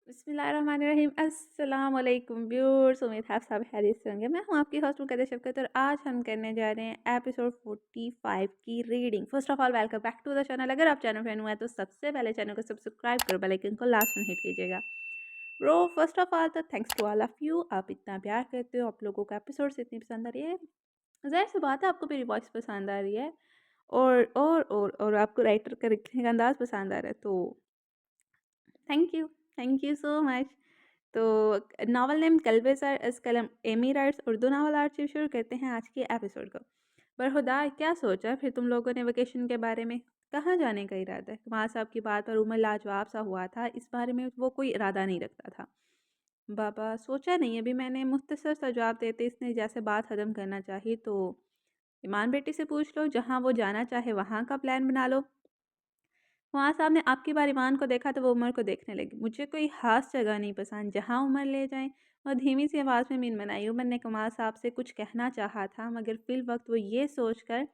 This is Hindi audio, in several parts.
बिस्मिल्लाहिर्रहमानिर्रहीम अस्सलाम वालेकुम व्यूअर्स। उम्मीद है आप सब खैरियत से होंगे। मैं हूं आपकी होस्ट मुकद्दर शफ़क़त और आज हम करने जा रहे हैं एपिसोड 45 की reading. First of all welcome back to the channel. अगर आप चैनल पर न्यू है तो सबसे पहले चैनल को सब्सक्राइब करो, बेल आइकन को लास्ट में हिट कीजिएगा। ब्रो फर्स्ट ऑफ ऑल तो thanks to all of you, आप इतना प्यार करते हो, आप लोगों को एपिसोड्स इतनी पसंद आ रही है। ज़ाहिर सी बात है आपको मेरी वॉइस पसंद आ रही है और आपको राइटर का लिखने का अंदाज़ पसंद आ रहा है, तो थैंक यू सो मच। तो नावल नेम कल्बेज़र इस कलम एमी राइट्स उर्दू नावल आर्chiव शुरू करते हैं आज के एपिसोड को। पर खुदा क्या सोचा फिर तुम लोगों ने वेकेशन के बारे में? कहाँ जाने का इरादा है? कुमार साहब की बात पर उमर लाजवाब सा हुआ था। इस बारे में वो कोई इरादा नहीं रखता था। बाबा सोचा नहीं, अभी मैंने मुख्तसर सा जवाब देते इसने जैसे बात ख़त्म करना चाहिए। तो ईमान बेटी से पूछ लो, जहाँ वो जाना चाहे वहाँ का प्लान बना लो। वहाँ साहब ने आपकी बार ईमान को देखा तो वो उमर को देखने लगी। मुझे कोई खास जगह नहीं पसंद, जहाँ उमर ले जाएं। और धीमी सी आवाज़ में मीन बनाई। उमर ने कमाल साहब से कुछ कहना चाहा था, मगर फिल वक्त वो ये सोचकर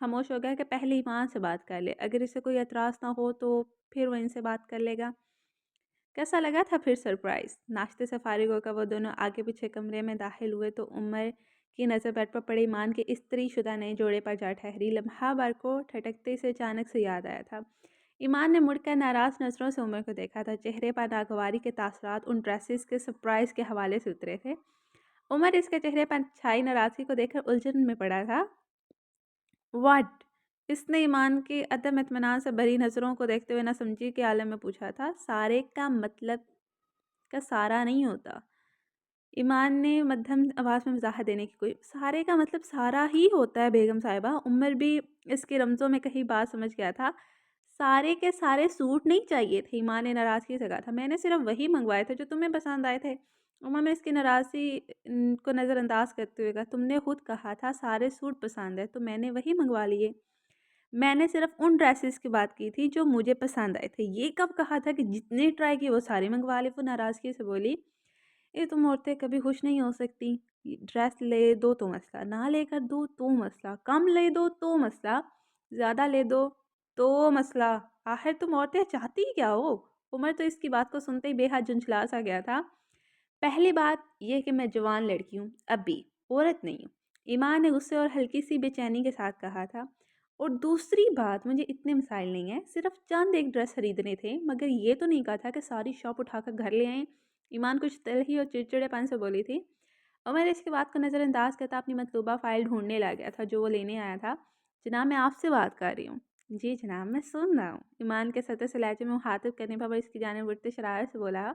खामोश हो गया कि पहले ईमान से बात कर ले, अगर इसे कोई एतराज़ ना हो तो फिर वो इनसे बात कर लेगा। कैसा लगा था फिर सरप्राइज़? नाश्ते से फारिग होकर वो दोनों आगे पीछे कमरे में दाखिल हुए तो उमर की नज़र बेड पर पड़े ईमान के स्त्री शुदा नए जोड़े पर जा ठहरी। लम्हा भर को ठटकते से अचानक से याद आया था। ईमान ने मुड़कर नाराज़ नज़रों से उमर को देखा था। चेहरे पर नागवारी के तासरात उन ड्रेसेस के सरप्राइज़ के हवाले से उतरे थे। उमर इसके चेहरे पर छाई नाराज़गी को देखकर उलझन में पड़ा था। व्हाट? इसने ईमान की अदम इत्मीनान से भरी नज़रों को देखते हुए ना समझी के आलम में पूछा था। सारे का मतलब का सारा नहीं होता। ईमान ने मध्यम आवाज़ में वजाहत देने की कोई, सारे का मतलब सारा ही होता है बेगम साहिबा। उमर भी इसके रमज़ों में कहीं बात समझ गया था। सारे के सारे सूट नहीं चाहिए थे, ईमान ने नाराज़गी से कहा था। मैंने सिर्फ वही मंगवाए थे जो तुम्हें पसंद आए थे। उमर ने इसकी नाराज़गी को नज़रअंदाज करते हुए कहा, तुमने खुद कहा था सारे सूट पसंद है तो मैंने वही मंगवा लिए। मैंने सिर्फ उन ड्रेसेस की बात की थी जो मुझे पसंद आए थे। ये कब कहा था कि जितने ट्राई किए वो सारे मंगवा ले? वो नाराज़गी से बोली। ये तुम औरतें कभी खुश नहीं हो सकती। ड्रेस ले दो तो मसला, ना लेकर दो तो मसला, कम ले दो तो मसला, ज़्यादा ले दो तो मसला। आखिर तुम औरतें चाहती क्या हो? उमर तो इसकी बात को सुनते ही बेहद झुंझला सा गया था। पहली बात यह कि मैं जवान लड़की हूँ, अभी औरत नहीं हूँ, ईमान ने गुस्से और हल्की सी बेचैनी के साथ कहा था। और दूसरी बात, मुझे इतने मसाइल नहीं है, सिर्फ चंद एक ड्रेस खरीदने थे, मगर ये तो नहीं कहा था कि सारी शॉप उठाकर घर ले आए। ईमान कुछ तलखी और चिड़चिड़ेपन से बोली थी। और मैंने इसकी बात को नज़रअंदाज करता अपनी मतलूबा फ़ाइल ढूंढने लग गया था जो वो लेने आया था। जनाब मैं आपसे बात कर रही हूँ। जी जनाब मैं सुन रहा हूँ। ईमान के सतह से लहजे में मुखातिब करने पर वह इसकी जानिब बढ़ते शरारत से बोला,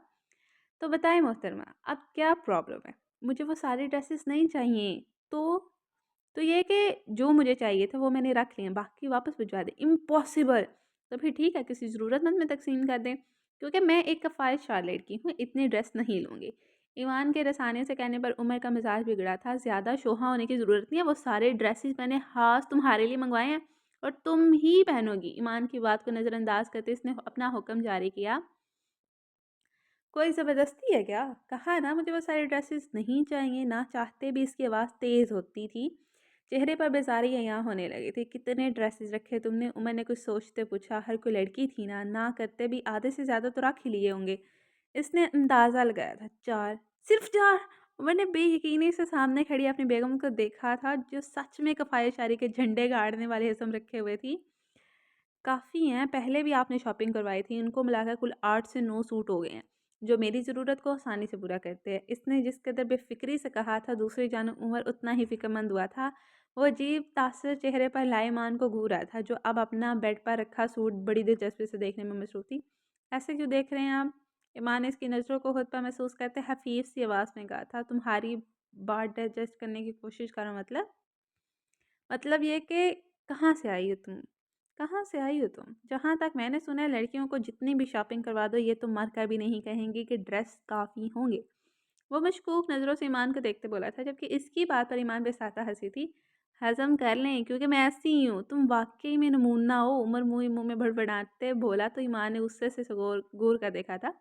तो बताएं मोहतरमा अब क्या प्रॉब्लम है? मुझे वो सारी ड्रेसेस नहीं चाहिए। तो ये कि जो मुझे चाहिए था वो मैंने रख लिए, बाकी वापस भिजवा दें। इम्पॉसिबल। तो फिर ठीक है, किसी ज़रूरतमंद में तकसीम कर दें, क्योंकि मैं एक कफ़ायतशार लड़की हूँ, इतनी ड्रेस नहीं लूँगी। ईमान के रसाने से कहने पर उमर का मिजाज बिगड़ा था। ज़्यादा शोहा होने की ज़रूरत नहीं है, वो सारे ड्रेसेस मैंने खास तुम्हारे लिए मंगवाए हैं और तुम ही पहनोगी। ईमान की बात को नज़रअंदाज करते इसने अपना हुक्म जारी किया, कोई ज़बरदस्ती है क्या? कहा ना मुझे वो सारी ड्रेसेस नहीं चाहिए। ना चाहते भी इसकी आवाज़ तेज़ होती थी। चेहरे पर बेजारी यहाँ होने लगी थी। कितने ड्रेसेस रखे तुमने? उमर ने कुछ सोचते पूछा। हर कोई लड़की थी ना करते भी आधे से ज़्यादा तो रख ही लिए होंगे। इसने अंदाज़ा लगाया था। 4? सिर्फ 4? उमर ने बेयकीनी से सामने खड़ी अपनी बेगम को देखा था जो सच में कफ़ायतशारी के झंडे गाड़ने वाली रस्म रखे हुए थी। काफ़ी हैं, पहले भी आपने शॉपिंग करवाई थी, उनको मिलाकर कुल 8 से 9 सूट हो गए हैं, जो मेरी ज़रूरत को आसानी से पूरा करते हैं। इसने जिस कदर बेफ़िक्री से कहा था, दूसरी जानब उमर उतना ही फ़िक्रमंद हुआ था। वो अजीब तासर चेहरे पर लाए ईमान को घूर रहा था, जो अब अपना बेड पर रखा सूट बड़ी दिलचस्पी से देखने में मसरूफ़ थी। ऐसे क्यों देख रहे हैं आप? ईमान ने इसकी नज़रों को खुद पर महसूस करते हफ़ीफ़ सी आवाज़ में कहा था, तुम्हारी बात डाइजेस्ट करने की कोशिश करो। मतलब ये कि कहाँ से आई हो तुम? कहाँ से आई हो तुम? जहाँ तक मैंने सुना है लड़कियों को जितनी भी शॉपिंग करवा दो ये तो मर कर भी नहीं कहेंगी कि ड्रेस काफ़ी होंगे। वो मशकूक नज़रों से ईमान को देखते बोला था, जबकि इसकी बात पर ईमान बेसाता हंसी थी। हजम कर लें क्योंकि मैं ऐसी ही हूँ, तुम वाकई में नमूना हो। उमर मुँह में भड़बड़ाते बोला तो ईमान ने गुस्से से घूर कर देखा था।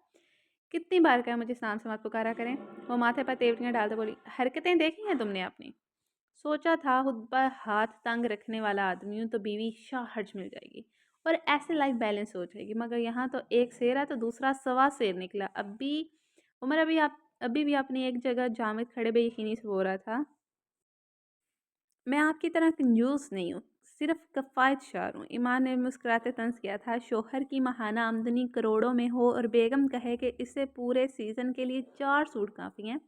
कितनी बार कहा मुझे इस नाम से मत पुकारा करें? वो माथे पर तेवड़ियाँ डालते बोली, हरकतें देखी हैं तुमने अपनी? सोचा था खुद पर हाथ तंग रखने वाला आदमी हूँ तो बीवी शाहर्ज मिल जाएगी। और ऐसे लाइफ बैलेंस हो जाएगी। मगर यहाँ तो एक शेर है तो दूसरा सवा शेर निकला। उमर अभी भी अपनी एक जगह जामिद खड़े बेयकीनी से बोल रहा था, मैं आपकी तरह कंजूस नहीं हूँ, सिर्फ किफ़ायत-शार हूँ। ईमान ने मुस्कुराते तंज़ किया था, शौहर की माहाना आमदनी करोड़ों में हो और बेगम कहे कि इसे पूरे सीज़न के लिए 4 सूट काफ़ी हैं,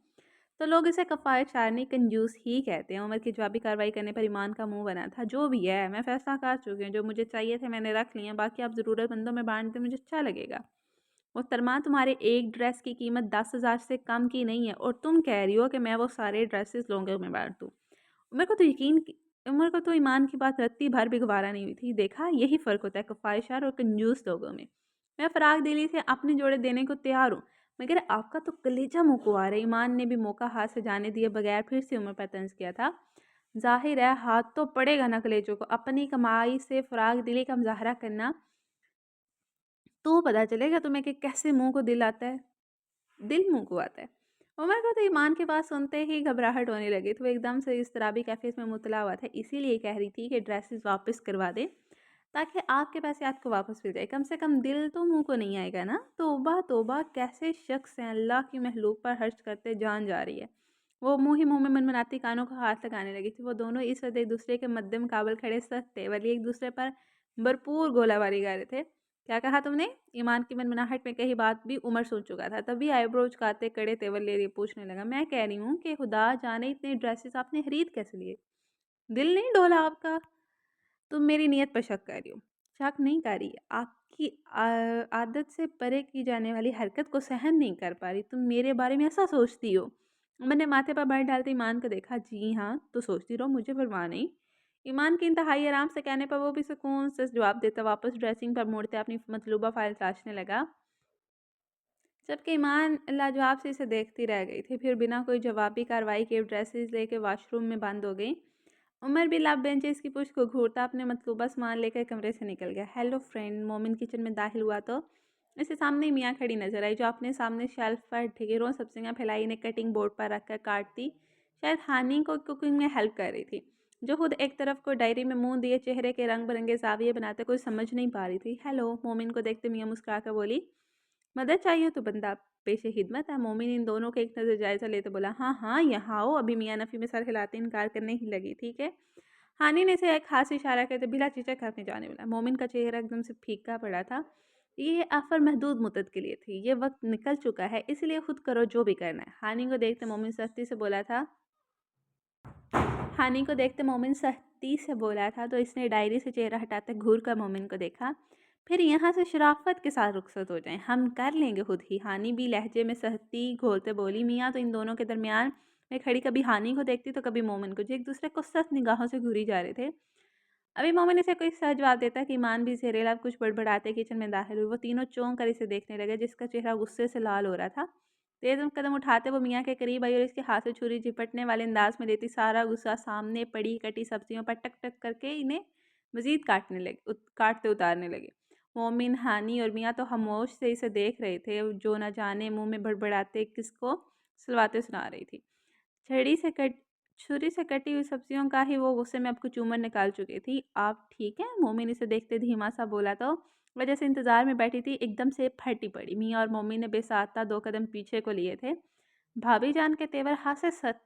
तो लोग इसे किफ़ायत-शार नहीं कंजूस ही कहते हैं। उमर की जवाबी कार्रवाई करने पर ईमान का मुँह बना था, जो भी है, मैं फ़ैसला कर चुकी हूँ, जो मुझे चाहिए थे मैंने रख लिए हैं, बाकी आप ज़रूरतमंदों में बाँट दें, मुझे अच्छा लगेगा। मोहतरमा, तुम्हारे एक ड्रेस की कीमत 10,000 से कम की नहीं है और तुम कह रही हो कि मैं वो सारे ड्रेसेस लोगों में बाँट दूँ। उमर को तो ईमान की बात रत्ती भर भी गवारा नहीं हुई थी। देखा, यही फ़र्क होता है ख्वाहिशा और कंजूस लोगों में। मैं फ़राग दिली से अपने जोड़े देने को तैयार हूँ, मगर आपका तो कलेजा मुँह को आ रहा है। ईमान ने भी मौका हाथ से जाने दिए बगैर फिर से उमर पर तंज़ किया था। ज़ाहिर है हाथ तो पड़ेगा ना कलेजों को। अपनी कमाई से फ़राग दिली का मुज़ाहरा करना तो पता चलेगा तुम्हें कि कैसे मुँह को दिल आता है। दिल मुँह को आता है। उमर को तो ईमान की बात सुनते ही घबराहट होने लगी, तो वो एकदम से इज़्तिराबी कैफ़ियत में मुबतला हुआ था। इसीलिए कह रही थी कि ड्रेसेस वापस करवा दें, ताकि आपके पैसे आपको वापस मिल जाए। कम से कम दिल तो मुँह को नहीं आएगा ना। तौबा तौबा, कैसे शख्स हैं, अल्लाह की महलूक पर हर्ज करते जान जा रही है। वो मुँह ही मुँह में मनमनाती कानों को हाथ लगाने लगी थी। वो दोनों इस वक्त एक दूसरे के मद्दे मुकाबल खड़े सख्त तेवली एक दूसरे पर भरपूर गोलाबारी कर रहे थे। क्या कहा तुमने? ईमान की मनमनाहट में कही बात भी उमर सुन चुका था। तभी आईब्रो उचकाते कड़े तेवर लिए पूछने लगा, मैं कह रही हूँ कि खुदा जाने इतने ड्रेसेस आपने खरीद कैसे लिए? दिल नहीं डोला आपका? तुम मेरी नीयत पर शक कर रही हो। शक नहीं कर रही, आपकी आदत से परे की जाने वाली हरकत को सहन नहीं कर पा रही। तुम मेरे बारे में ऐसा सोचती हो? मैंने माथे पर बैठ डालते ईमान को देखा। जी हाँ, तो सोचती रहो, मुझे परवाह नहीं। ईमान के इंतहाई आराम से कहने पर वो भी सुकून से जवाब देता वापस ड्रेसिंग पर मुड़ते अपनी मतलूबा फाइल तलाशने लगा, जबकि ईमान लाजवाब से इसे देखती रह गई थी। फिर बिना कोई जवाबी कार्रवाई के ड्रेसेस लेके वॉशरूम में बंद हो गई। उमर भी लाभ बेंचेस की पुष्ट को घूरता अपने मतलूबा सामान लेकर कमरे से निकल गया। हेलो फ्रेंड, मोमिन किचन में दाखिल हुआ तो इसके सामने मियाँ खड़ी नजर आई, जो अपने सामने शेल्फ पर ढेरों सब्जियां फैलाई ने कटिंग बोर्ड पर रखकर काटती शायद हानि को कुकिंग में हेल्प कर रही थी, जो खुद एक तरफ को डायरी में मुंह दिए चेहरे के रंग बिरंगे जाविये बनाते कोई समझ नहीं पा रही थी। हेलो, मोमिन को देखते मियाँ मुस्कुराकर बोली, मदद चाहिए तो बंदा पेशे खिदमत है। मोमिन इन दोनों का एक नज़र जायज़ा लेते बोला, हाँ हाँ यहाँ आओ। अभी मियाँ नफ़ी में सर हिलाते इनकार करने ही लगी, ठीक है। हानि ने से एक हाथ से इशारा करते बिला झिझक अपने जाने बोला। मोमिन का चेहरा एकदम से फीका पड़ा था। ये ऑफर महदूद मुद्दत के लिए थी, ये वक्त निकल चुका है, इसलिए खुद करो जो भी करना है। हानि को देखते मोमिन सख्ती से बोला था तो इसने डायरी से चेहरा हटाते घूर कर मोमिन को देखा। फिर यहाँ से शराफत के साथ रुखसत हो जाएं, हम कर लेंगे खुद ही। हानि भी लहजे में सख्ती घोलते बोली। मियाँ तो इन दोनों के दरमियान में खड़ी कभी हानि को देखती तो कभी मोमिन को, जो एक दूसरे को सख्त निगाहों से घूरी जा रहे थे। अभी मोमिन इसे कोई सह जवाब देता कि ईमान भी ज़ेरेला कुछ बड़बड़ाते किचन में दाखिल हुई। वो तीनों चौंक कर इसे देखने लगे, जिसका चेहरा गुस्से से लाल हो रहा था। तेज कदम उठाते वो मियाँ के करीब आई और इसके हाथ से छुरी झिपटने वाले अंदाज में लेती सारा गुस्सा सामने पड़ी कटी सब्जियों पर टक टक करके इन्हें मजीद काटते उतारने लगे। मोमिन, हानी और मियाँ तो खामोश से इसे देख रहे थे, जो न जाने मुंह में बड़बड़ाते किसको सुलवाते सुना रही थी। छड़ी से कट छुरी से कटी हुई सब्जियों का ही वो गुस्से में अब कुछ उम्र निकाल चुकी थी। आप ठीक हैं? मोमिन इसे देखते धीमा सा बोला तो वह जैसे इंतजार में बैठी थी एकदम से फटी पड़ी। मियाँ और मोमिन ने बेसाख्ता 2 कदम पीछे को लिए थे। भाभी जान के तेवर हाथ से सत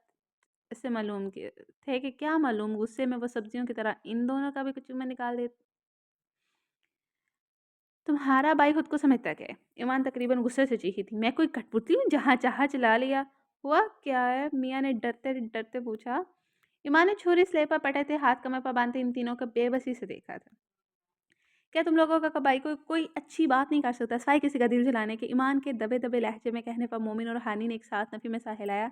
से मालूम किए थे कि क्या मालूम गुस्से में वो सब्जियों की तरह इन दोनों का भी कुछ उम्र निकाल दे। तुम्हारा भाई खुद को समझता क्या है? ईमान तकरीबन गुस्से से चीखी थी। मैं कोई कठपुतली हूँ जहाँ चाहा चला लिया? हुआ क्या है? मियाँ ने डरते डरते पूछा। ईमान ने छुरी स्लेब पर पटे थे हाथ कमर पर बांधते इन तीनों को बेबसी से देखा था। क्या तुम लोगों का कबाई कोई अच्छी बात नहीं कर सकता सिवाय किसी का दिल जलाने के? ईमान के दबे दबे लहजे में कहने पर मोमिन और हानी ने एक साथ नफी में सा हिलाया।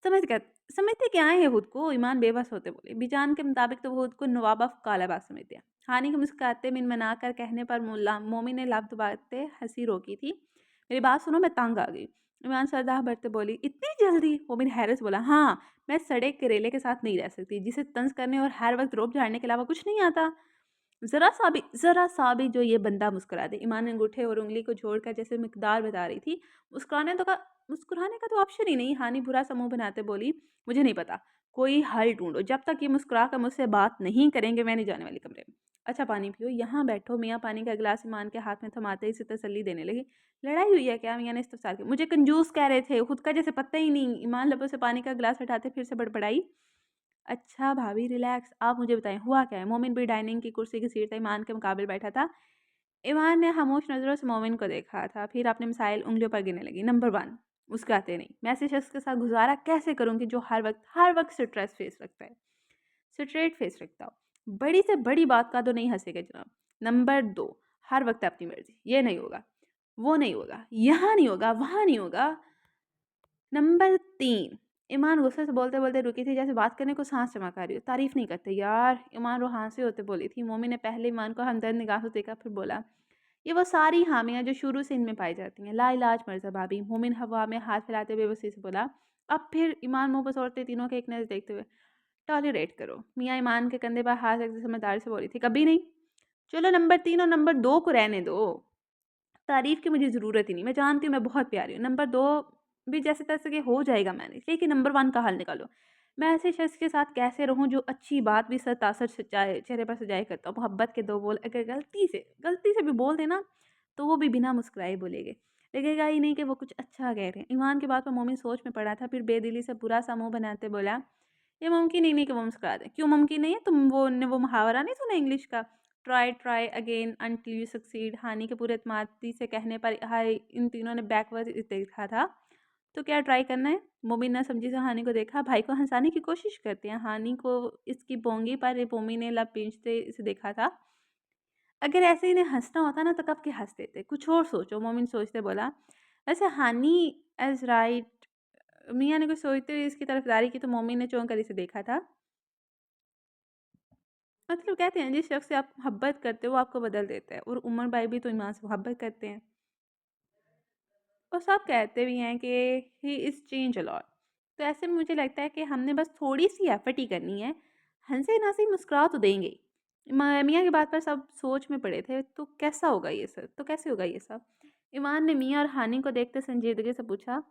समझते क्या है खुद को? ईमान बेबस होते बोले। बीजान के मुताबिक तो वो खुद को नवाब ऑफ कालाबाद समझते हैं। हानी के मुस्कुराते मिन मना कर कहने पर मोमिन ने लब दबाते हंसी रोकी थी। मेरी बात सुनो, मैं तंग आ गई। ईमान सरदाह भरते बोली, इतनी जल्दी? मोमिन हैरत से बोला, हाँ, मैं सड़े करेले के साथ नहीं रह सकती, जिसे तंज करने और हर वक्त रोब झाड़ने के अलावा कुछ नहीं आता। ज़रा सा भी जो ये बंदा मुस्कुरा दे। ईमान ने अंगूठे और उंगली को जोड़कर जैसे मिकदार बता रही थी। मुस्कुराने का तो ऑप्शन ही नहीं। हानि बुरा सा मुंह बनाते बोली, मुझे नहीं पता। कोई हल ढूँढो, जब तक ये मुस्कुरा कर मुझसे बात नहीं करेंगे मैं नहीं जाने वाली कमरे में। अच्छा पानी पियो, यहाँ बैठो। मियाँ पानी का गिलास ईमान के हाथ में थमाते ही इसे तसल्ली देने लगी। लड़ाई हुई है क्या? मियाँ ने इस्तफसार किया। मुझे कंजूस कह रहे थे, खुद का जैसे पता ही नहीं। ईमान लबों से पानी का गिलास हटाते फिर से बड़बड़ाई। अच्छा भाभी रिलैक्स, आप मुझे बताएँ हुआ क्या है? मोमिन भी डाइनिंग की कुर्सी घसीटता ईमान के मुकाबले बैठा था। ईमान ने खामोश नज़रों से मोमिन को देखा था, फिर अपने मिसाइल उँगलियों पर गिनने लगी। नंबर 1, मुस्कुराते नहीं। मैं ऐसे शख्स के साथ गुज़ारा कैसे करूँगी जो हर वक़्त स्ट्रेस फेस रखता है, स्ट्रेट फेस रखता हो। बड़ी से बड़ी बात का तो नहीं हँसेगा जनाब। नंबर 2, हर वक़्त अपनी मर्ज़ी। ये नहीं होगा, वो नहीं होगा, यहाँ नहीं होगा, वहाँ नहीं होगा। नंबर 3, ईमान गुस्से से बोलते-बोलते रुकी थी जैसे बात करने को साँस चमका रही हो। तारीफ़ नहीं करते यार, ईमान रुहासे होते बोली थी। मोमिन ने पहले ईमान को हमदर्द निगाह से देखा फिर बोला, ये वो सारी ख़ामियाँ जो शुरू से इनमें पाई जाती हैं। लाइलाज मर्ज़ा भाभी। मोमिन हवा में हाथ फैलाते बेबसी से बोला। अब फिर ईमान मुँह बसौरते तीनों के एक नज़र देखते हुए, टॉलरेट करो। मियाँ ईमान के कंधे पर हाथ रखते समझदारी से बोली थी, कभी नहीं। चलो नंबर 3 और नंबर 2 को रहने दो। तारीफ़ की मुझे ज़रूरत ही नहीं, मैं जानती हूँ मैं बहुत प्यारी हूँ। नंबर 2 भी जैसे-तैसे के हो जाएगा मैनेज, लेकिन नंबर 1 का हल निकालो। मैं ऐसे शख़्स के साथ कैसे रहूँ जो अच्छी बात भी सतासर सजाए चेहरे पर सजाए करता हो। मोहब्बत के 2 बोल अगर गलती से भी बोल देना, तो वो भी बिना मुस्कुराए बोलेंगे। लगेगा ही नहीं कि वो कुछ अच्छा कह रहे हैं। ईमान की बात पर मोमिन सोच में पड़ा था, फिर बेदिली से बुरा-सा मुँह बनाते बोला, ये मुमकिन ही नहीं कि वो मुस्कुरा दें। क्यों मुमकिन नहीं है? वो मुहावरा नहीं सुना इंग्लिश का? Try try again until you succeed. हानि के पूरे एतमादी से कहने पर हाय इन तीनों ने बैकवर्ड देखा था। तो क्या ट्राई करना है? मोमिन ने समझी से हानि को देखा। भाई को हंसाने की कोशिश करते हैं। हानि को इसकी पोंगी पर मोमिन ने लब पींचते इसे देखा था। अगर ऐसे इन्हें हंसना होता ना तो कब के हंस देते। कुछ और सोचो। मोमिन सोचते बोला। वैसे हानि एज राइट। मियाँ ने कुछ सोचते हुए इसकी तरफदारी की तो मोमिन ने चौंक कर इसे देखा था। मतलब कहते हैं जिस शख्स से आप मोहब्बत करते हो वो आपको बदल देता है, और उमर भाई भी तो ईमान से मोहब्बत करते हैं और सब कहते भी हैं कि he is change a lot. तो ऐसे में मुझे लगता है कि हमने बस थोड़ी सी एफर्ट ही करनी है। हंसे ना सही मुस्कुरा तो देंगे ही। मियाँ की बात पर सब सोच में पड़े थे, तो कैसा होगा ये सब, तो कैसे होगा ये सब? ईमान ने मियाँ और हानि को देखते संजीदगी से पूछा,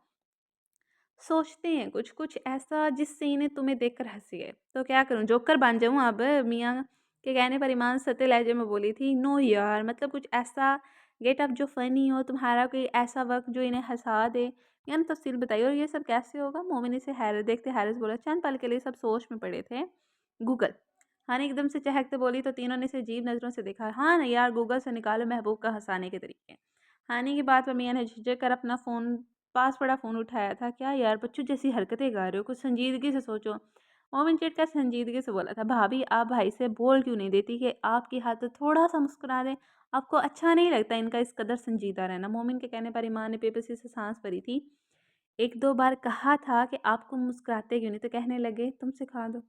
सोचते हैं कुछ, कुछ ऐसा जिससे इन्हें तुम्हें देखकर हँसी आए। तो क्या करूँ, जोकर बन जाऊँ अब? मियाँ के कहने पर ईमान सत्ते लहजे में बोली थी, नो यार, मतलब कुछ ऐसा गेटअप जो फ़नी हो, तुम्हारा कोई ऐसा वक़्त जो इन्हें हँसा दे। मियाँ ने तफ़सील बताई, और ये सब कैसे होगा? मोमिन इसे हैरत देखते हैरत से बोला। चंद पल के लिए सब सोच में पड़े थे। गूगल। हानि एकदम से चहकते बोली तो तीनों ने इसे अजीब नज़रों से देखा। हाँ ना यार, गूगल से निकालो महबूब का हँसाने के तरीके। हानि की बात पर मियाँ ने झिझक कर अपना फ़ोन पास पड़ा फ़ोन उठाया था। क्या यार बच्चों जैसी हरकतें कर रहे हो, कुछ संजीदगी से सोचो। मोमिन चिढ़कर संजीदगी से बोला था, भाभी आप भाई से बोल क्यों नहीं देती कि आपकी खातिर थोड़ा-सा मुस्कुरा दें? आपको अच्छा नहीं लगता इनका इस कदर संजीदा रहना? मोमिन के कहने पर ईमान ने बेबसी से साँस भरी थी। 1-2 बार कहा था कि आपको मुस्कुराते क्यों नहीं? तो कहने लगे तुम सिखा दो।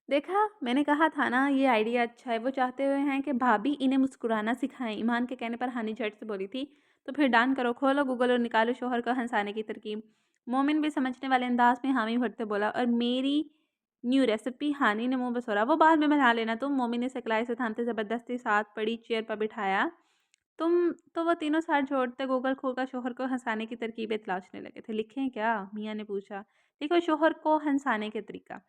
देखा, मैंने कहा था ना ये आइडिया अच्छा है। वो चाहते हुए हैं कि भाभी इन्हें मुस्कुराना सिखाएँ। ईमान के कहने पर हानि झट से बोली थी, तो फिर डन करो, खोलो गूगल और निकालो शौहर को हँसाने की तरकीब। मोमिन भी समझने वाले अंदाज में हामी भरते बोला, और मेरी न्यू रेसिपी? हानि ने मुँह बसोरा, वो बाद में बना लेना तुम। मोमिन ने सकलाई से थामते ज़बरदस्ती साथ पड़ी चेयर पर बिठाया। तुम तो वो तीनों साथ जोड़ते गूगल खोलकर शौहर को हँसाने की तरकीबें तलाशने लगे थे। लिखें क्या? मियाँ ने पूछा। लिखो शौहर को हँसाने का तरीका।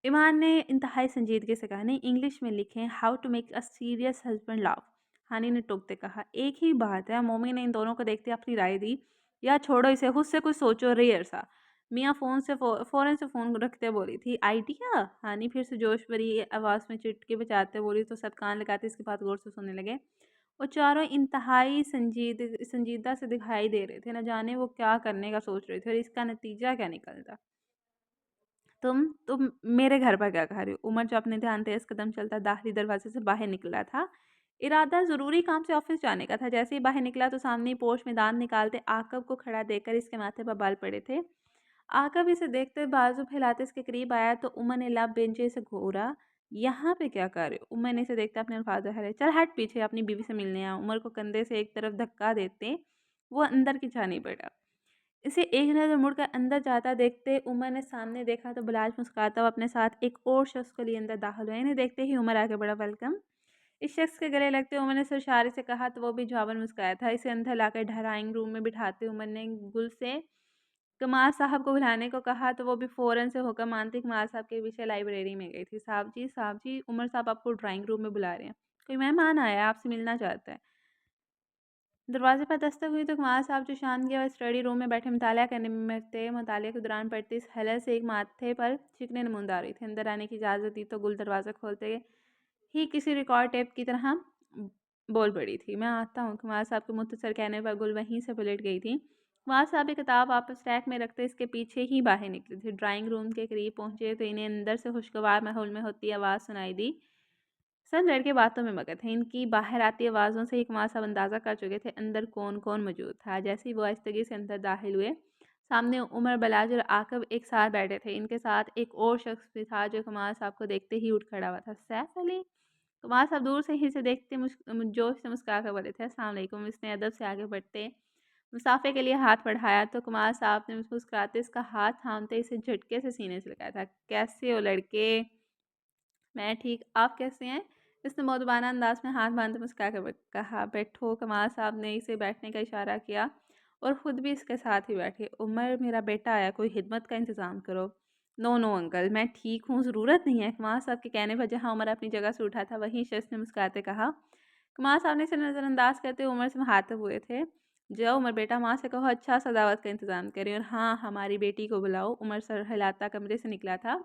ईमान ने इंतहाई संजीदगी से कहा, नहीं इंग्लिश में लिखें, how to make a serious husband laugh. हानि ने टोकते कहा, एक ही बात है। मोमी ने इन दोनों को देखते अपनी राय दी, या छोड़ो इसे, खुद से कुछ सोचो रेयर सा। मियाँ फ़ौरन से फ़ोन रखते बोली थी, आइडिया? हानि फिर से जोश भरी आवाज़ में चिटके बजाते बोली तो सब कान लगाते इसकी बात गौर से सुनने लगे। वो चारों इंतहाई संजीदा से दिखाई दे रहे थे, न जाने वो क्या करने का सोच रहे थे और इसका नतीजा क्या निकलता। तुम मेरे घर पर क्या कह रही हो? उमर जो अपने ध्यान तेज़ कदम चलता दाखिली दरवाजे से बाहर निकला था। इरादा ज़रूरी काम से ऑफ़िस जाने का था। जैसे ही बाहर निकला तो सामने ही पोर्च में दाँत निकालते आकब को खड़ा देखकर इसके माथे पर बाल पड़े थे। आकब इसे देखते बाजू फैलाते इसके करीब आया तो उमर ने लब बेंचे से घूरा। यहाँ पे क्या कर रहे हो? उमर ने इसे देखते अपने अल्फाज दोहराए। चल हट पीछे, अपनी बीवी से मिलने आ। उमर को कंधे से एक तरफ धक्का देते वो अंदर की जा नहीं पड़ा। इसे एक नज़र मुड़कर अंदर जाता देखते उमर ने सामने देखा तो बिलाज मुस्कुराता हुआ अपने साथ एक और शख्स को लिए अंदर दाखिल हुआ। इन्हें देखते ही उमर आगे बढ़ा, वेलकम। इस शख्स के गले लगते उमर ने सिर इशारे से कहा तो वो भी जवाबन मुस्कुराया था। इसे अंदर लाकर ड्राइंग रूम में बिठाते उमर ने गुल से कमाल साहब को बुलाने को कहा तो वो भी फ़ौरन से होकर मानती कमाल साहब के पीछे लाइब्रेरी में गई थी। साहब जी, उमर साहब आपको ड्राइंग रूम में बुला रहे हैं। कोई मेहमान आया है, आपसे मिलना चाहता है। दरवाजे पर दस्तक हुई तो कमाल साहब जो शांत गया, वह स्टडी रूम में बैठे मुतालिया करने में थे। मुतालिया के दौरान पड़ती इस हलर से एक माथे पर चिकने नमूंद आ रही थी। अंदर आने की इजाज़त दी तो गुल दरवाज़ा खोलते ही किसी रिकॉर्ड टेप की तरह बोल पड़ी थी, मैं आता हूँ। कमाल साहब के मुख्तसर कहने पर गुल वहीं से पलट गई थी। कमाल साहब एक किताब वापस रैक में रखते इसके पीछे ही बाहर निकली थी। ड्राइंग रूम के करीब पहुंचे तो इन्हें अंदर से खुशगवार माहौल में होती आवाज़ सुनाई दी। सब लड़के बातों में मगन थे। इनकी बाहर आती आवाज़ों से ही कमाल साहब अंदाज़ा कर चुके थे अंदर कौन कौन मौजूद था। जैसे ही वो आहिस्तगी से अंदर दाखिल हुए, सामने उमर, बलाज और आकब एक साथ बैठे थे। इनके साथ एक और शख्स भी था जो कमाल साहब को देखते ही उठ खड़ा हुआ था। सैफ अली। कमाल साहब दूर से ही इसे देखते जोश से मुस्कुरा कर बोले थे, अस्सलाम वालेकुम। इसने अदब से आगे बढ़ते मुसाफे के लिए हाथ बढ़ाया तो कमाल साहब ने मुस्कुराते इसका हाथ थामते इसे झटके से सीने से लगाया था। कैसे हो लड़के? मैं ठीक, आप कैसे हैं? इसने मौदबाना अंदाज में हाथ बांधे मुस्कुरा कर कहा। बैठो। कमाल साहब ने इसे बैठने का इशारा किया और ख़ुद भी इसके साथ ही बैठे। उमर, मेरा बेटा आया, कोई खिदमत का इंतज़ाम करो। नो नो अंकल, मैं ठीक हूँ, ज़रूरत नहीं है। कमाल साहब के कहने पर जहाँ उमर अपनी जगह से उठा था वहीं शख्स ने मुस्कुराते कहा। कमाल साहब ने इसे नज़रअंदाज करते हुए उमर से मुखातिब हुए थे। जाओ उमर बेटा, माँ से कहो अच्छा सा दावत का इंतज़ाम करें, और हाँ, हमारी बेटी को बुलाओ। उमर सर हिलाता कमरे से निकला था।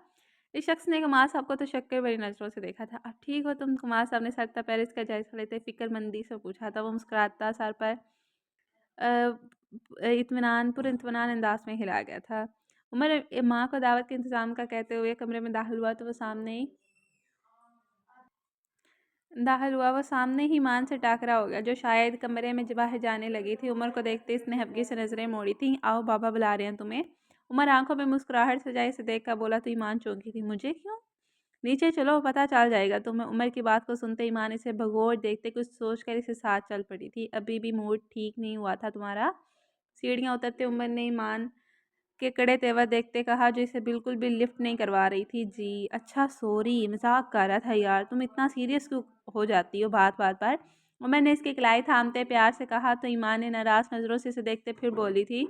इस शख्स ने कमाल साहब को तो शक्कर भरी नज़रों से देखा था। अब ठीक हो तुम? कमाल साहब ने सरता पैर इसका जायज़ा लेते फ़िक्रमंदी से पूछा था। वो मुस्कुराता सर पर पुरइत्मीनान अंदाज में हिला गया था। उमर माँ को दावत के इंतज़ाम का कहते हुए कमरे में दाखिल हुआ। वो सामने ही मान से टाकरा हो गया जो शायद कमरे में बाहर जाने लगी थी। उमर को देखते इसने हबकी से नज़रें मोड़ी थी। आओ बाबा बुला रहे हैं तुम्हें। उमर आंखों में मुस्कुराहट सजाए इसे देख कर बोला तो ईमान चौंकी थी। मुझे क्यों? नीचे चलो, पता चल जाएगा तुम्हें। उमर की बात को सुनते ईमान इसे भगोड़ देखते कुछ सोच कर इसे साथ चल पड़ी थी। अभी भी मूड ठीक नहीं हुआ था तुम्हारा? सीढ़ियाँ उतरते उमर ने ईमान के कड़े तेवर देखते कहा जो इसे बिल्कुल भी लिफ्ट नहीं करवा रही थी। जी अच्छा, सॉरी, मजाक कर रहा था यार, तुम इतना सीरियस क्यों हो जाती हो बात बात पर? उमर ने इसकी कलाई थामते प्यार से कहा तो ईमान ने नाराज नज़रों से इसे देखते फिर बोली थी,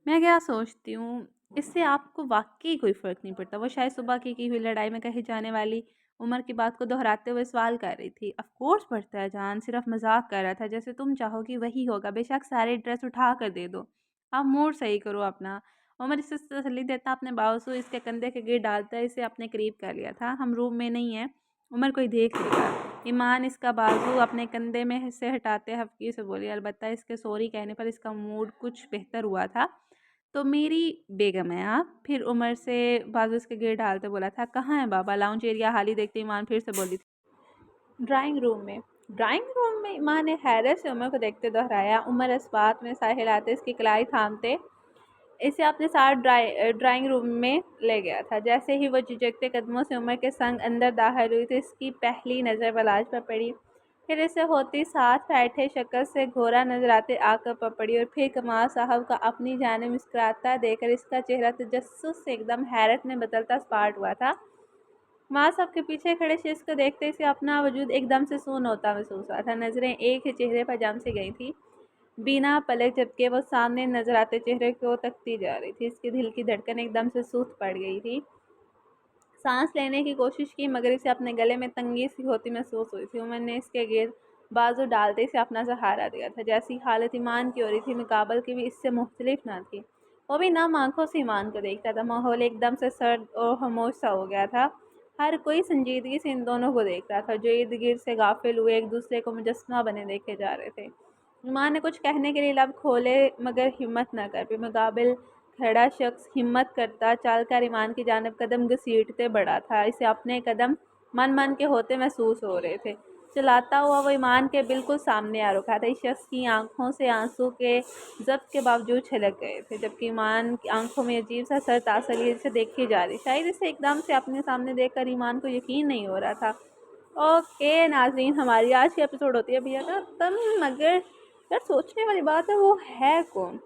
मैं क्या सोचती हूँ, इससे आपको वाकई कोई फ़र्क नहीं पड़ता। वो शायद सुबह की हुई लड़ाई में कही जाने वाली उमर की बात को दोहराते हुए सवाल कर रही थी। ऑफ कोर्स पड़ता है जान, सिर्फ मजाक कर रहा था, जैसे तुम चाहोगी वही होगा। बेशक सारे ड्रेस उठा कर दे दो, आप मूड सही करो अपना। उमर इसे तसल्ली देता अपने बाजू इसके कंधे के गिर डालता इसे अपने करीब कर लिया था। हम रूम में नहीं हैं, उमर कोई देख लेगा। ईमान इसका बाजू अपने कंधे में से हटाते हल्की से बोली। अलबत्ता इसके सॉरी कहने पर इसका मूड कुछ बेहतर हुआ था। तो मेरी बेगम है आप? फिर उमर से बाजू इसके गिर डालते बोला था। कहाँ है बाबा? लाउंज एरिया हाली देखते ईमान फिर से बोली थी। ड्राइंग रूम में। ड्राइंग रूम में? ईमान ने हैरत से उमर को देखते दोहराया। उमर इस बात में सर हिलाते इसकी कलाई थामते इसे अपने साथ ड्राइंग रूम में ले गया था। जैसे ही वो झिझकते कदमों से उमर के संग अंदर दाखिल हुई तो इसकी पहली नज़र बलाज पर पड़ी। फिर इसे होती साथ बैठे शक्ल से घोरा नजर आते आकर पर पड़ी और फिर कमाल साहब का अपनी जाने मुस्कुराता देखकर इसका चेहरा तजस्सुस से एकदम हैरत में बदलता स्पार्ट हुआ था। कमाल साहब के पीछे खड़े शख्स को देखते इसे अपना वजूद एकदम से सून होता महसूस हुआ था। नज़रें एक ही चेहरे पर जम सी गई थी बिना पलक झपके। वो सामने नजर आते चेहरे को तकती जा रही थी। इसके दिल की धड़कन एकदम से सूख पड़ गई थी। सांस लेने की कोशिश की मगर इसे अपने गले में तंगी सी होती महसूस हुई थी। उमर ने इसके गिर्द बाजू डालते इसे अपना सहारा दिया था। जैसी हालत ईमान की हो रही थी मुकाबल की भी इससे मुख्तलिफ ना थी। वो भी नम आंखों से ईमान को देखता था। माहौल एकदम से सर्द और खामोश सा हो गया था। हर कोई संजीदगी से इन दोनों को देख रहा था जो इर्द गिर्द से गाफिल हुए एक दूसरे को मुजस्समा बने देखे जा रहे थे। ईमान ने कुछ कहने के लिए लब खोले मगर हिम्मत न कर पाई। मुकाबिल खड़ा शख्स हिम्मत करता चलकर ईमान की जानिब कदम घसीटते बढ़ा था। इसे अपने कदम मन मन के होते महसूस हो रहे थे। चलाता हुआ वो ईमान के बिल्कुल सामने आ रुका था। इस शख्स की आंखों से आंसू के जब्त के बावजूद छलक गए थे जबकि ईमान की आंखों में अजीब सा सर तासली से देखी जा रही। शायद इसे एकदम से अपने सामने देखकर ईमान को यकीन नहीं हो रहा था। ओके नाज़रीन, हमारी आज की एपिसोड होती है भैया का तम। मगर यार सोचने वाली बात है, वो है कौन?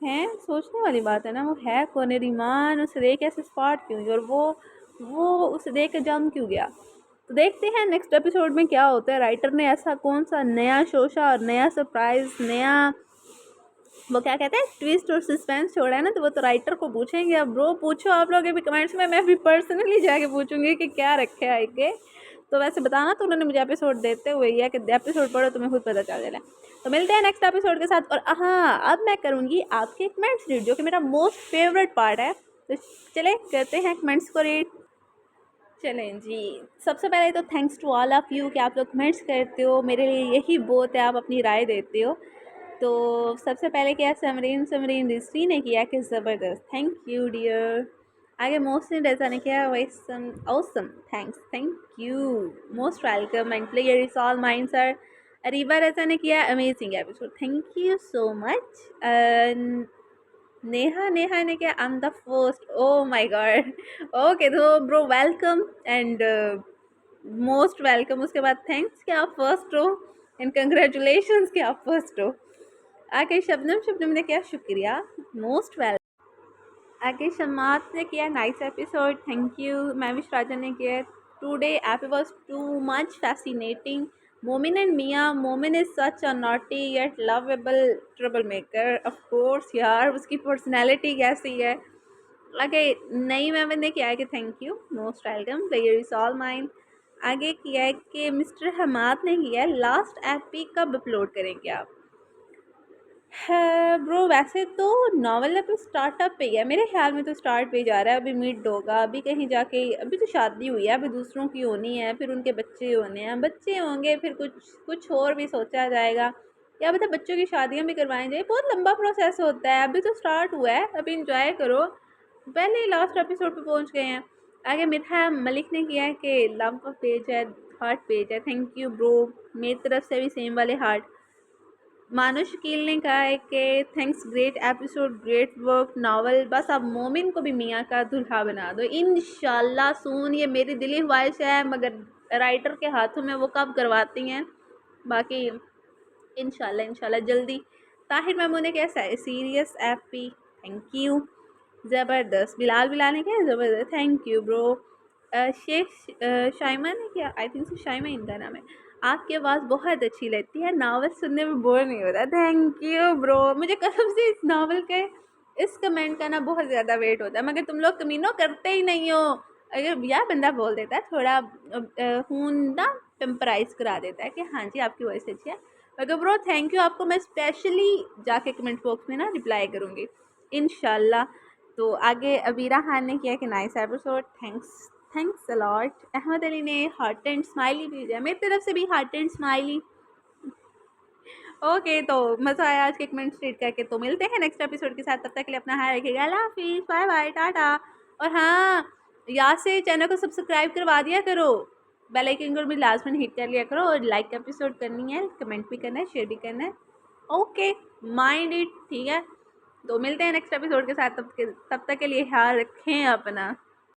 है सोचने वाली बात है ना, वो है कौन? ईमान उसे देख ऐसे स्पॉट क्यों हुई और वो उसे देख के जम क्यों गया? तो देखते हैं नेक्स्ट एपिसोड में क्या होता है। राइटर ने ऐसा कौन सा नया शोशा और नया सरप्राइज, नया वो क्या कहते हैं, ट्विस्ट और सस्पेंस छोड़ा है ना, तो वो तो राइटर को पूछेंगे। अब ब्रो पूछो आप लोग भी कमेंट्स में, मैं भी पर्सनली जाके पूछूंगी कि क्या रखे है आगे। तो वैसे बताना तो उन्होंने मुझे एपिसोड देते हुए या कि एपिसोड पढ़ो तुम्हें खुद पता चल जाए। तो मिलते हैं नेक्स्ट एपिसोड के साथ। और हाँ, अब मैं करूँगी आपके कमेंट्स रीड, जो कि मेरा मोस्ट फेवरेट पार्ट है। तो चले करते हैं कमेंट्स को रीड। चलें जी, सबसे पहले तो thanks to all of you कि आप लोग कमेंट्स करते हो, मेरे लिए यही बहुत है, आप अपनी राय देते हो। तो सबसे पहले क्या समरीन रिश्ती ने किया कि ज़बरदस्त, थैंक यू डियर। आगे मोहसिन रज़ा ने किया वैसम awesome, thank you, most welcome and player is all mine sir. Areeba Raza ने किया amazing episode, thank you so much. Neha ने क्या I am the first, oh my god. Okay तो bro welcome and most welcome, उसके बाद थैंक्स कि आप फर्स्ट हो एंड कंग्रेचुलेशंस कि आप फर्स्ट हो। आगे शबनम ने किया शुक्रिया, मोस्ट वेलकम। आगे शमात ने किया nice episode, thank you. Mahvish Raja ने किया today ep was too much fascinating. Momin and Mia, Momin is such a naughty yet lovable trouble maker, of course यार उसकी पर्सनैलिटी कैसी है। आगे नई मेमन ने किया है कि thank you, most welcome, player is all mine. आगे किया है कि मिस्टर हमाद ने किया है लास्ट एपी कब अपलोड करेंगे आप। है ब्रो, वैसे तो नॉवल अभी स्टार्टअप पे ही है, मेरे ख्याल में तो स्टार्ट पे ही जा रहा है, अभी मिड होगा, अभी कहीं जाके, अभी तो शादी हुई है, अभी दूसरों की होनी है, फिर उनके बच्चे होने हैं, बच्चे होंगे, फिर कुछ और भी सोचा जाएगा, या पता बच्चों की शादियां भी करवाएं जाए, बहुत लंबा प्रोसेस होता है। अभी तो स्टार्ट हुआ है, अभी इंजॉय करो, पहले ही लास्ट एपिसोड पे पहुंच गए हैं। आगे मिठा मलिक ने किया है कि लव का पेज है, हार्ट पेज है, थैंक यू ब्रो, मेरी तरफ से भी सेम वाले हार्ट। मानो शकील ने कहा है कि thanks, great episode, great work novel, बस अब मोमिन को भी मियाँ का दूल्हा बना दो इंशाल्लाह सून। ये मेरी दिली ख्वाहिश है, मगर राइटर के हाथों में वो कब करवाती हैं, बाकी इंशाल्लाह जल्दी। ताहिर मेमू ने क्या सीरियस एपी, थैंक यू, ज़बरदस्त। बिलाल ने क्या ज़बरदस्त, thank you bro. Shaikh Shaima ने क्या, आई थिंक सो शाइमा इनका नाम है, आपकी आवाज़ बहुत अच्छी लगती है, नावल सुनने में बोर नहीं होता, थैंक यू ब्रो। मुझे कसम से इस नावल के इस कमेंट का ना बहुत ज़्यादा वेट होता है, मगर तुम लोग कमीनों करते ही नहीं हो। अगर यार बंदा बोल देता है थोड़ा खून ना टेम्पराइज करा देता है कि हाँ जी आपकी वॉइस अच्छी है, मगर ब्रो थैंक यू, आपको मैं स्पेशली जाके कमेंट बॉक्स में ना रिप्लाई करूँगी इंशाल्लाह। तो आगे अबीरा खान ने किया कि nice episode, thanks a lot. Ahmad Ali ने हार्ट एंड स्माइली भेजा, मेरी तरफ से भी हार्ट एंड स्माइली। ओके तो मज़ा आया आज के कमेंट्स रीड करके। तो मिलते हैं नेक्स्ट एपिसोड के साथ, तब तक के लिए अपना ख्याल रखिएगा, अल्लाह हाफिज़, बाय बाय, टाटा। और हाँ, याद से चैनल को सब्सक्राइब करवा दिया करो, बेल आइकन को भी लाजमन हिट कर लिया करो, और लाइक एपिसोड करनी है, कमेंट भी करना है, शेयर भी करना है। ओके माइंड इट, ठीक है। तो मिलते हैं नेक्स्ट एपिसोड के साथ, तब तक के लिए ख्याल रखें अपना।